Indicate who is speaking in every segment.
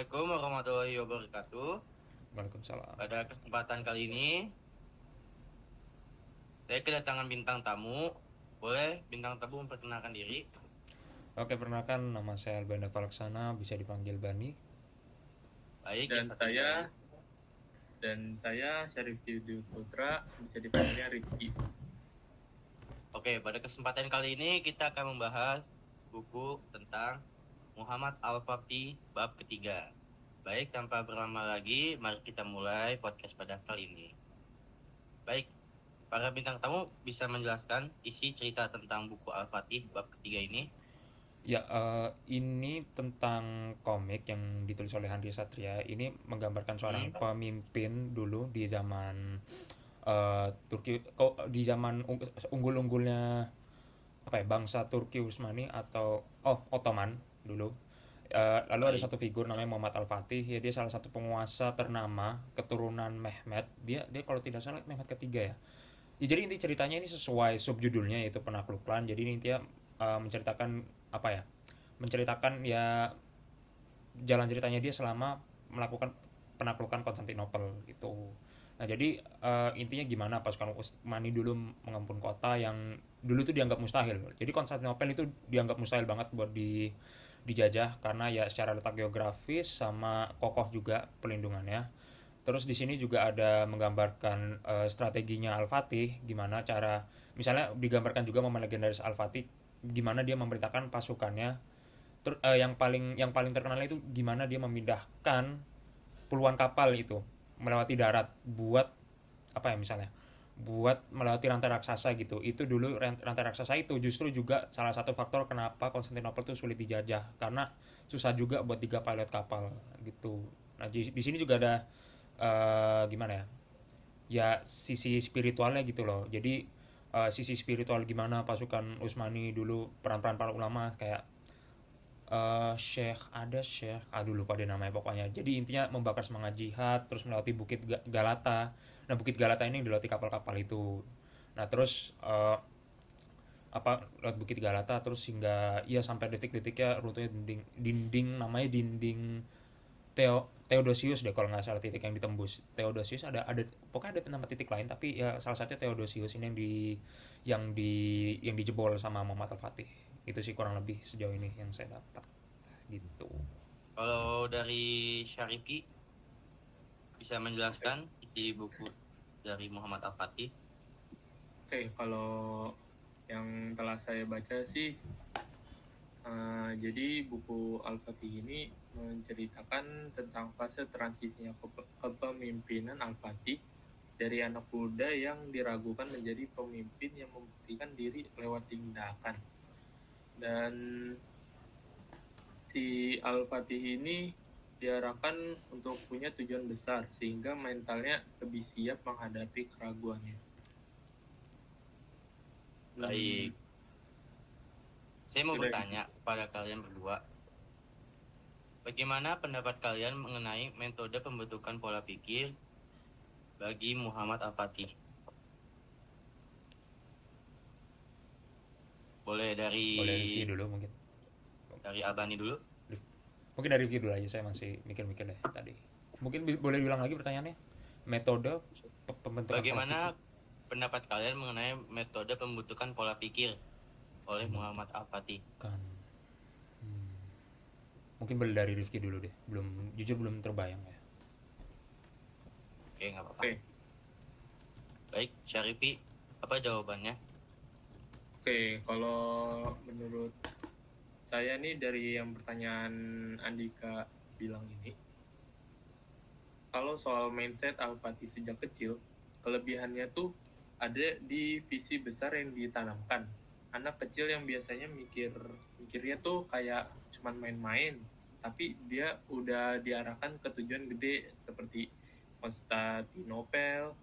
Speaker 1: Assalamualaikum warahmatullahi wabarakatuh.
Speaker 2: Waalaikumsalam.
Speaker 1: Pada kesempatan kali ini, saya kedatangan bintang tamu. Boleh bintang tamu memperkenalkan diri?
Speaker 2: Oke, perkenalkan nama saya Albanda Palaksana, bisa dipanggil Bani.
Speaker 1: Baik, yang
Speaker 3: Dan
Speaker 1: ketiga.
Speaker 3: saya Syarif Yudi Putra, bisa dipanggilnya Rifki.
Speaker 1: Oke, pada kesempatan kali ini kita akan membahas buku tentang Muhammad Al-Fatih bab ketiga. Baik, tanpa berlama lagi, mari kita mulai podcast pada kali ini. Baik, para bintang tamu bisa menjelaskan isi cerita tentang buku Al-Fatih bab ketiga ini?
Speaker 2: Ya, ini tentang komik yang ditulis oleh Andri Satria. Ini menggambarkan seorang pemimpin dulu di zaman Turki, kok di zaman unggul-unggulnya apa ya, bangsa Turki Utsmani atau Ottoman dulu. Lalu ada
Speaker 1: Baik,
Speaker 2: satu figur namanya Muhammad Al-Fatih, ya dia salah satu penguasa ternama keturunan Mehmet. Dia kalau tidak salah Mehmet ketiga ya. Ya, jadi inti ceritanya ini sesuai subjudulnya, yaitu penaklukan. Jadi ini dia menceritakan apa ya? Menceritakan ya jalan ceritanya dia selama melakukan penaklukan Konstantinopel gitu. Nah, jadi intinya gimana pasukan Utsmani dulu mengampun kota yang dulu tuh dianggap mustahil. Jadi Konstantinopel itu dianggap mustahil banget buat dijajah karena ya secara letak geografis sama kokoh juga pelindungannya. Terus di sini juga ada menggambarkan strateginya Al-Fatih, gimana cara misalnya digambarkan juga momen legendaris Al-Fatih, gimana dia memerintahkan pasukannya. Yang paling terkenal itu gimana dia memindahkan puluhan kapal itu melewati darat buat apa ya, misalnya buat melewati rantai raksasa gitu. Itu dulu rantai raksasa itu justru juga salah satu faktor kenapa Konstantinopel itu sulit dijajah, karena susah juga buat digapai lewat kapal gitu. Nah, di sini juga ada gimana ya, ya sisi spiritualnya gitu loh. Jadi sisi spiritual gimana pasukan Utsmani dulu, peran-peran para ulama kayak Syekh, aduh lupa deh namanya pokoknya. Jadi intinya membakar semangat jihad, terus melewati Bukit Galata. Nah, Bukit Galata ini dilewati kapal-kapal itu. Nah, terus lewat Bukit Galata terus hingga ya sampai detik-detiknya runtuhnya dinding namanya dinding Theodosius deh kalau nggak salah, titik yang ditembus Theodosius. Ada pokoknya ada nama titik lain, tapi ya salah satunya Theodosius ini yang dijebol sama Muhammad Al-Fatih. Itu sih kurang lebih sejauh ini yang saya dapat gitu.
Speaker 1: kalau dari Syarifi bisa menjelaskan isi buku dari Muhammad Al-Fatih?
Speaker 3: Oke, kalau yang telah saya baca sih, jadi buku Al-Fatih ini menceritakan tentang fase transisinya kepemimpinan Al-Fatih dari anak muda yang diragukan menjadi pemimpin yang membuktikan diri lewat tindakan. Dan si Al-Fatih ini diarahkan untuk punya tujuan besar sehingga mentalnya lebih siap menghadapi keraguannya.
Speaker 1: Baik, saya mau
Speaker 3: Sudah
Speaker 1: bertanya kepada kalian berdua, bagaimana pendapat kalian mengenai metode pembentukan pola pikir bagi Muhammad Al-Fatih? Boleh
Speaker 2: Boleh Rifki dulu mungkin.
Speaker 1: dari Albani dulu.
Speaker 2: Mungkin dari Rifki dulu aja, saya masih mikir-mikir deh tadi. Mungkin boleh diulang lagi pertanyaannya. Metode pembentukan pola
Speaker 1: Bagaimana
Speaker 2: pikir
Speaker 1: pendapat kalian mengenai metode pembentukan pola pikir oleh Muhammad Al-Fatih?
Speaker 2: kan. Mungkin boleh dari Rifki dulu deh. Jujur belum terbayang ya.
Speaker 1: Oke, nggak apa-apa.
Speaker 3: Oke.
Speaker 1: Baik, Syarifi, apa jawabannya?
Speaker 3: Oke, kalau menurut saya nih dari yang pertanyaan Andika bilang ini, kalau soal mindset Al-Fatih sejak kecil, kelebihannya tuh ada di visi besar yang ditanamkan. Anak kecil yang biasanya mikirnya tuh kayak cuman main-main, tapi dia udah diarahkan ke tujuan gede seperti Konstantinopel.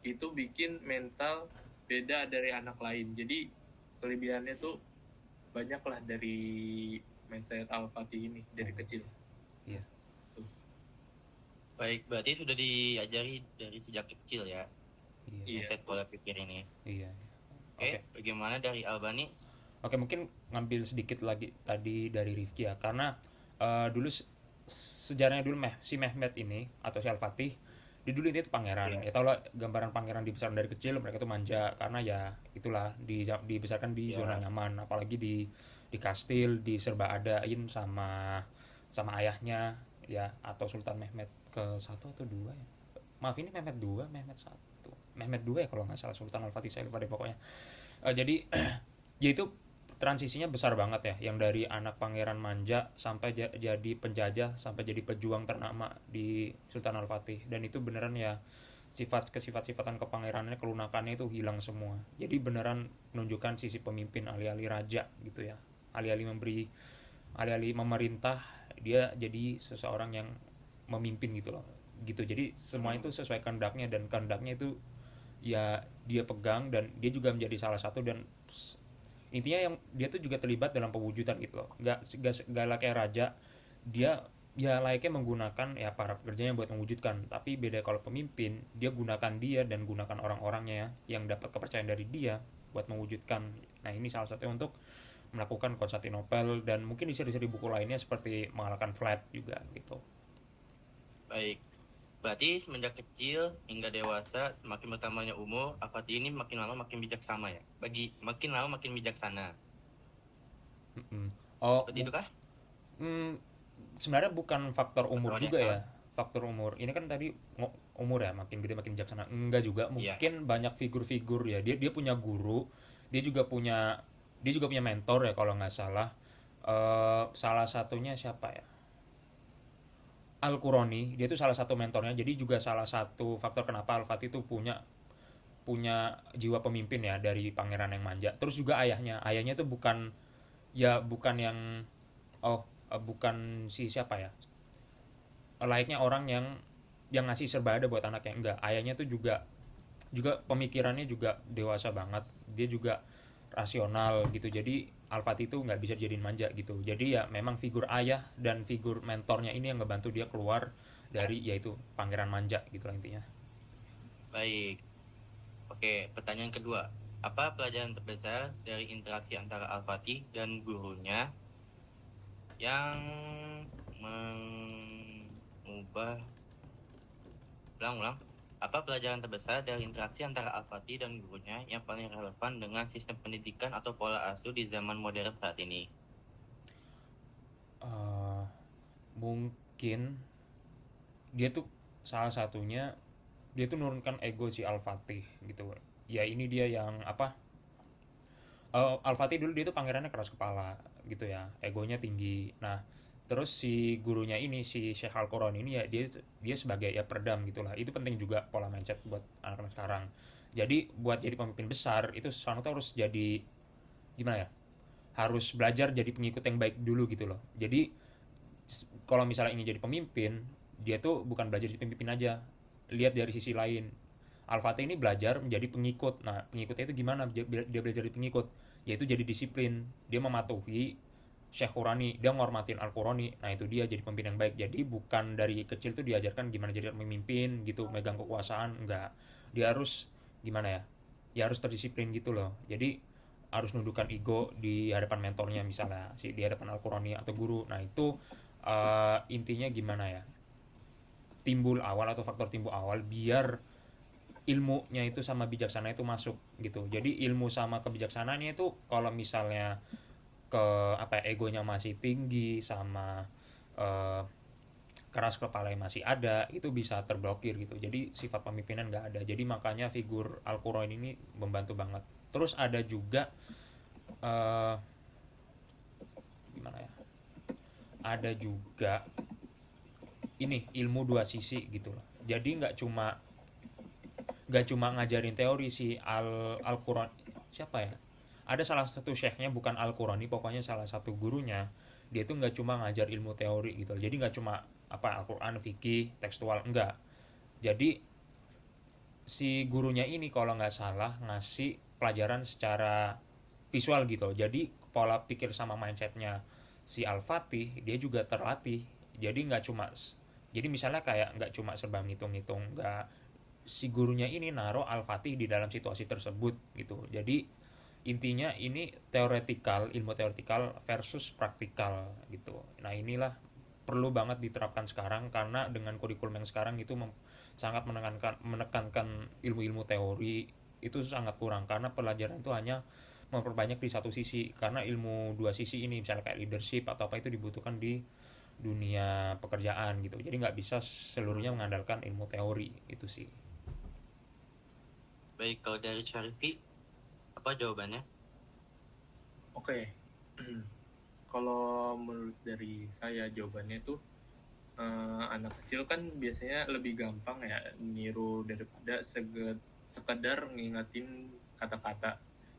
Speaker 3: Itu bikin mental beda dari anak lain. Jadi kelebihannya tuh banyak lah dari mindset Al-Fatih ini dari kecil.
Speaker 2: Iya.
Speaker 1: Baik, berarti sudah diajari dari sejak kecil ya,
Speaker 2: Iya.
Speaker 1: mindset pola pikir ini.
Speaker 2: Iya.
Speaker 1: Oke, bagaimana dari Albani?
Speaker 2: Oke, mungkin ngambil sedikit lagi tadi dari Rifki ya, karena dulu sejarahnya dulu si Mehmet ini atau si Al-Fatih, dia dulu itu pangeran.
Speaker 1: Iya.
Speaker 2: Ya tau lah gambaran pangeran dibesarkan dari kecil, mereka tuh manja karena ya itulah dibesarkan di zona
Speaker 1: Ya.
Speaker 2: nyaman, apalagi di kastil, diserba adain sama ayahnya ya, atau Sultan Mehmet ke satu atau dua ya. Maaf, ini Mehmet dua, Mehmet satu, Mehmet dua ya kalau nggak salah, Sultan Al-Fatih saya lupa deh pokoknya. Jadi ya itu transisinya besar banget ya, yang dari anak pangeran manja sampai jadi penjajah sampai jadi pejuang ternama di Sultan Al-Fatih. Dan itu beneran ya, sifatan kepangeranannya, kelunakannya itu hilang semua. Jadi beneran menunjukkan sisi pemimpin, alih-alih raja gitu ya, alih-alih memerintah, dia jadi seseorang yang memimpin gitu loh, gitu. Jadi semua itu sesuai kehendaknya, dan kehendaknya itu ya dia pegang, dan dia juga menjadi salah satu. Dan intinya yang dia tuh juga terlibat dalam pewujudan gitu loh, nggak kayak raja, dia ya layaknya menggunakan ya para pekerjanya buat mewujudkan. Tapi beda kalau pemimpin, dia gunakan dia dan gunakan orang-orangnya yang dapat kepercayaan dari dia buat mewujudkan. Nah ini salah satu untuk melakukan Konstantinopel, dan mungkin di seri-seri buku lainnya seperti mengalahkan Vlad juga gitu.
Speaker 1: Baik. Berarti semenjak kecil hingga dewasa, semakin bertambahnya umur, Al-Fatih ini makin lama makin bijaksana ya. Makin lama makin bijaksana.
Speaker 2: Oh,
Speaker 1: Seperti itu kah?
Speaker 2: sebenarnya bukan faktor umur
Speaker 1: Atau ada yang
Speaker 2: juga ya.
Speaker 1: salah?
Speaker 2: Faktor umur ini kan tadi umur ya, makin gede makin bijaksana, enggak juga.
Speaker 1: Iya.
Speaker 2: Mungkin banyak figur-figur ya, dia punya guru, dia juga punya mentor ya kalau nggak salah. Salah satunya siapa ya, Al-Qurani, dia itu salah satu mentornya. Jadi juga salah satu faktor kenapa Al-Fatih itu punya punya jiwa pemimpin ya, dari pangeran yang manja. Terus juga ayahnya itu bukan yang, bukan si siapa ya, layaknya orang yang ngasih serba ada buat anaknya. Enggak, ayahnya tuh juga pemikirannya juga dewasa banget, dia juga rasional gitu. Jadi Al-Fatih itu nggak bisa dijadiin manja gitu. Jadi ya memang figur ayah dan figur mentornya ini yang ngebantu dia keluar dari yaitu pangeran manja gitu lah intinya.
Speaker 1: Baik. Oke, pertanyaan kedua. Apa pelajaran terbesar dari interaksi antara Al-Fatih dan gurunya yang mengubah... Ulang. Apa pelajaran terbesar dari interaksi antara Al-Fatih dan gurunya yang paling relevan dengan sistem pendidikan atau pola asuh di zaman modern saat ini?
Speaker 2: Mungkin dia tuh salah satunya, dia tuh nurunkan ego si Al-Fatih gitu ya. Ini dia yang apa, Al-Fatih dulu dia tuh pangerannya keras kepala gitu ya, egonya tinggi. Nah terus si gurunya ini, si Syekh Al-Quran ini ya, dia sebagai ya peredam gitulah. Itu penting juga pola mindset buat anak-anak sekarang. Jadi buat jadi pemimpin besar itu sekarang tuh harus jadi gimana ya, harus belajar jadi pengikut yang baik dulu gitu loh. Jadi kalau misalnya ini jadi pemimpin, dia tuh bukan belajar jadi pemimpin aja, lihat dari sisi lain. Al-Fatih ini belajar menjadi pengikut. Nah pengikutnya itu gimana, dia belajar jadi pengikut, yaitu jadi disiplin, dia mematuhi Syekh Qurani, dia menghormatin Al-Qurani. Nah itu dia jadi pemimpin yang baik. Jadi bukan dari kecil tuh diajarkan gimana jadi pemimpin gitu, megang kekuasaan, enggak. Dia harus gimana ya, ya harus terdisiplin gitu loh. Jadi harus nundukkan ego di hadapan mentornya, misalnya di hadapan Al-Qurani atau guru. Nah itu intinya gimana ya, timbul awal atau faktor timbul awal biar ilmunya itu sama bijaksana itu masuk gitu. Jadi ilmu sama kebijaksanaannya itu kalau misalnya ke apa ya, egonya masih tinggi sama eh, keras kepala yang masih ada, itu bisa terblokir gitu. Jadi sifat pemimpinan nggak ada. Jadi makanya figur Al-Qur'an ini membantu banget. Terus ada juga eh, gimana ya, ada juga ini ilmu dua sisi gitu loh. Jadi nggak cuma ngajarin teori si Al-Quran, siapa ya, ada salah satu syekhnya, bukan Al-Qurani, pokoknya salah satu gurunya, dia tuh nggak cuma ngajar ilmu teori gitu. Jadi nggak cuma apa Al-Quran, fikih, tekstual, enggak. Jadi si gurunya ini kalau nggak salah ngasih pelajaran secara visual gitu. Jadi pola pikir sama mindsetnya si Al-Fatih dia juga terlatih. Jadi nggak cuma, jadi misalnya kayak nggak cuma serba ngitung-ngitung, nggak, si gurunya ini naruh Al-Fatih di dalam situasi tersebut gitu. Jadi intinya ini ilmu teoretikal versus praktikal gitu. Nah inilah perlu banget diterapkan sekarang, karena dengan kurikulum yang sekarang itu sangat menekankan ilmu-ilmu teori itu sangat kurang, karena pelajaran itu hanya memperbanyak di satu sisi, karena ilmu dua sisi ini misalnya kayak leadership atau apa itu dibutuhkan di dunia pekerjaan gitu, jadi nggak bisa seluruhnya mengandalkan ilmu teori itu sih.
Speaker 1: Baik, kalau dari Syarifi, apa jawabannya?
Speaker 3: Oke. Kalau menurut dari saya jawabannya tuh anak kecil kan biasanya lebih gampang ya niru daripada sekedar ngingetin kata-kata.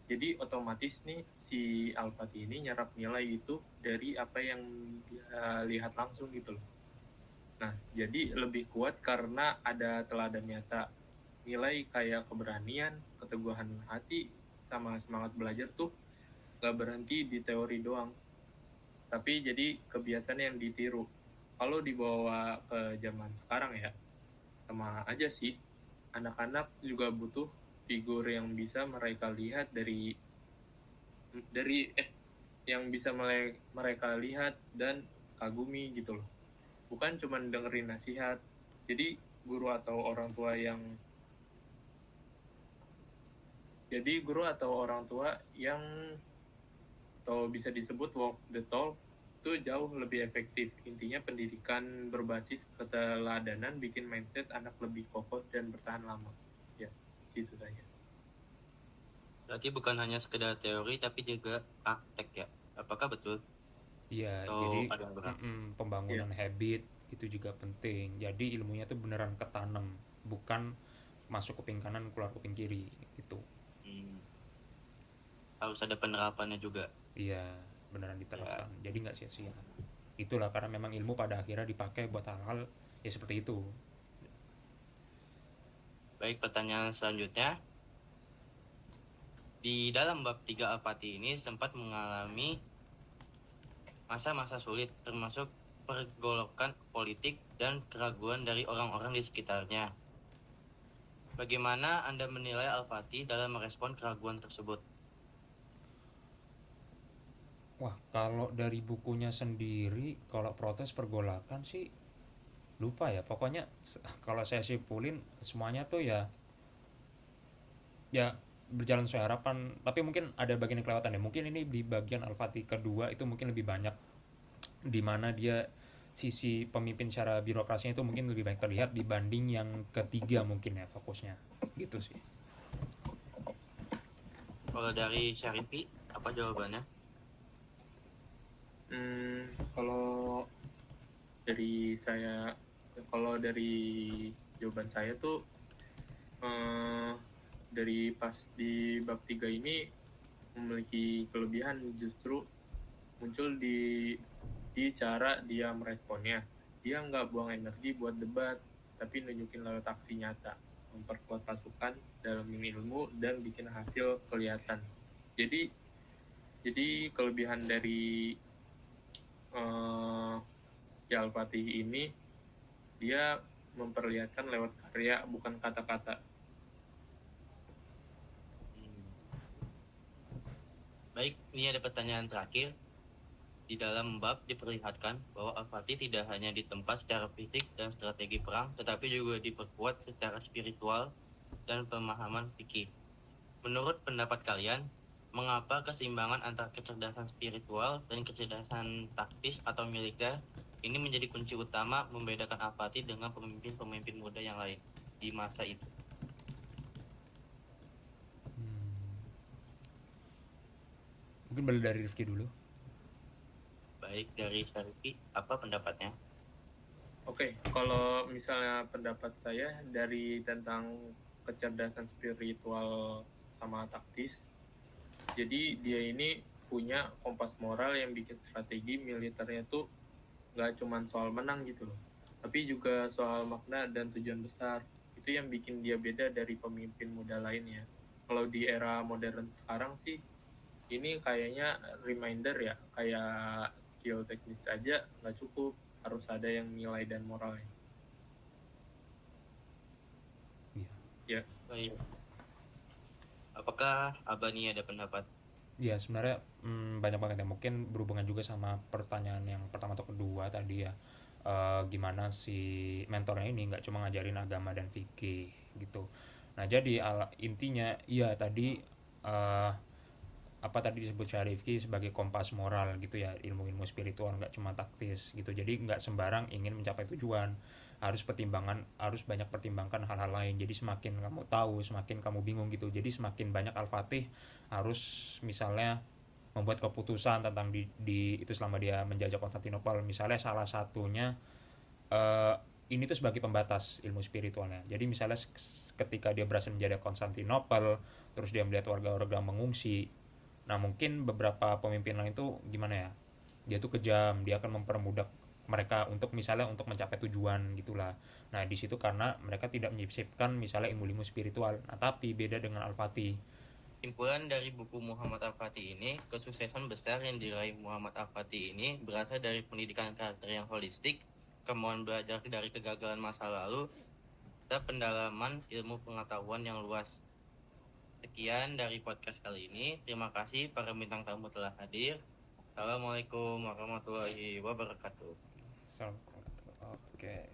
Speaker 3: Jadi otomatis nih si Al-Fatih ini nyerap nilai itu dari apa yang dia lihat langsung gitu loh. Nah, jadi lebih kuat karena ada teladan nyata. Nilai kayak keberanian, keteguhan hati, sama semangat belajar tuh gak berhenti di teori doang, tapi jadi kebiasaan yang ditiru. Kalau dibawa ke zaman sekarang ya, sama aja sih. Anak-anak juga butuh figur yang bisa mereka lihat dari yang bisa mereka lihat dan kagumi gitu loh. Bukan cuma dengerin nasihat. Jadi guru atau orang tua yang yang atau bisa disebut walk the talk itu jauh lebih efektif. Intinya pendidikan berbasis keteladanan bikin mindset anak lebih kokoh dan bertahan lama. Ya, itu saja.
Speaker 1: Berarti bukan hanya sekedar teori tapi juga praktek ya. Apakah betul?
Speaker 2: Iya,
Speaker 1: Atau
Speaker 2: jadi
Speaker 1: ada yang kurang?
Speaker 3: Ya,
Speaker 2: pembangunan habit itu juga penting. Jadi ilmunya tuh beneran ketanam, bukan masuk kuping kanan keluar kuping kiri gitu.
Speaker 1: Hmm, harus ada penerapannya juga.
Speaker 2: Iya, beneran
Speaker 1: Ya,
Speaker 2: diterapkan. Jadi nggak sia-sia. Itulah karena memang ilmu pada akhirnya dipakai buat hal-hal ya seperti itu.
Speaker 1: baik, pertanyaan selanjutnya. Di dalam bab 3 Al-Fatih ini sempat mengalami masa-masa sulit, termasuk pergolakan politik dan keraguan dari orang-orang di sekitarnya. Bagaimana Anda menilai Al-Fatih dalam merespon keraguan tersebut?
Speaker 2: Wah, kalau dari bukunya sendiri, kalau protes pergolakan sih lupa ya. Pokoknya kalau saya simpulin semuanya tuh ya berjalan sesuai harapan, tapi mungkin ada bagian yang kelewatan ya. Mungkin ini di bagian Al-Fatih kedua itu mungkin lebih banyak, di mana dia sisi pemimpin secara birokrasinya itu mungkin lebih banyak terlihat dibanding yang ketiga mungkin ya fokusnya gitu sih.
Speaker 1: Kalau dari Syarifi, apa jawabannya?
Speaker 3: Kalau dari saya, kalau dari jawaban saya tuh eh, dari pas di bab 3 ini memiliki kelebihan justru muncul di cara dia meresponnya. Dia nggak buang energi buat debat, tapi nunjukin lewat aksi nyata, memperkuat pasukan dalam ilmu dan bikin hasil kelihatan. Jadi kelebihan dari uh, Al-Fatih ini dia memperlihatkan lewat karya bukan kata-kata.
Speaker 1: Hmm. Baik, ini ada pertanyaan terakhir. Di dalam bab diperlihatkan bahwa Al-Fatih tidak hanya ditempa secara fisik dan strategi perang, tetapi juga diperkuat secara spiritual dan pemahaman fikih. Menurut pendapat kalian, mengapa keseimbangan antara kecerdasan spiritual dan kecerdasan taktis atau militer ini menjadi kunci utama membedakan Al-Fatih dengan pemimpin-pemimpin muda yang lain di masa itu?
Speaker 2: Mungkin balik dari Rifki dulu.
Speaker 1: Baik, dari Syarifi, apa pendapatnya?
Speaker 3: Oke, kalau misalnya pendapat saya dari tentang kecerdasan spiritual sama taktis, jadi dia ini punya kompas moral yang bikin strategi militernya tuh nggak cuma soal menang gitu loh, tapi juga soal makna dan tujuan besar. Itu yang bikin dia beda dari pemimpin muda lainnya. Kalau di era modern sekarang sih, ini kayaknya reminder ya, kayak skill teknis aja nggak cukup, harus ada yang nilai dan moralnya.
Speaker 2: Iya.
Speaker 3: Ya,
Speaker 1: Baik. Apakah Abani ada pendapat?
Speaker 2: Ya sebenarnya banyak banget ya, mungkin berhubungan juga sama pertanyaan yang pertama atau kedua tadi ya. Gimana si mentornya ini nggak cuma ngajarin agama dan fikih gitu. Nah jadi intinya iya tadi, eh, apa tadi disebut Syarifki sebagai kompas moral gitu ya, ilmu-ilmu spiritual nggak cuma taktis gitu. Jadi nggak sembarang ingin mencapai tujuan, harus banyak pertimbangkan hal-hal lain. Jadi semakin kamu tahu semakin kamu bingung gitu, jadi semakin banyak Al-Fatih harus misalnya membuat keputusan tentang itu selama dia menjajah Konstantinopel. Misalnya salah satunya, eh, ini tuh sebagai pembatas ilmu spiritualnya. Jadi misalnya ketika dia berhasil menjajah Konstantinopel, terus dia melihat warga-warga mengungsi. Nah mungkin beberapa pemimpin lain itu gimana ya? Dia tuh kejam, dia akan mempermudah mereka untuk misalnya untuk mencapai tujuan gitulah. Nah di situ karena mereka tidak menyisipkan misalnya ilmu-ilmu spiritual. Nah tapi beda dengan Al-Fatih.
Speaker 1: Simpulan dari buku Muhammad Al-Fatih ini, kesuksesan besar yang diraih Muhammad Al-Fatih ini berasal dari pendidikan karakter yang holistik, kemauan belajar dari kegagalan masa lalu, dan pendalaman ilmu pengetahuan yang luas. Sekian dari podcast kali ini. Terima kasih para bintang tamu telah hadir. Assalamualaikum warahmatullahi wabarakatuh.
Speaker 2: Oke.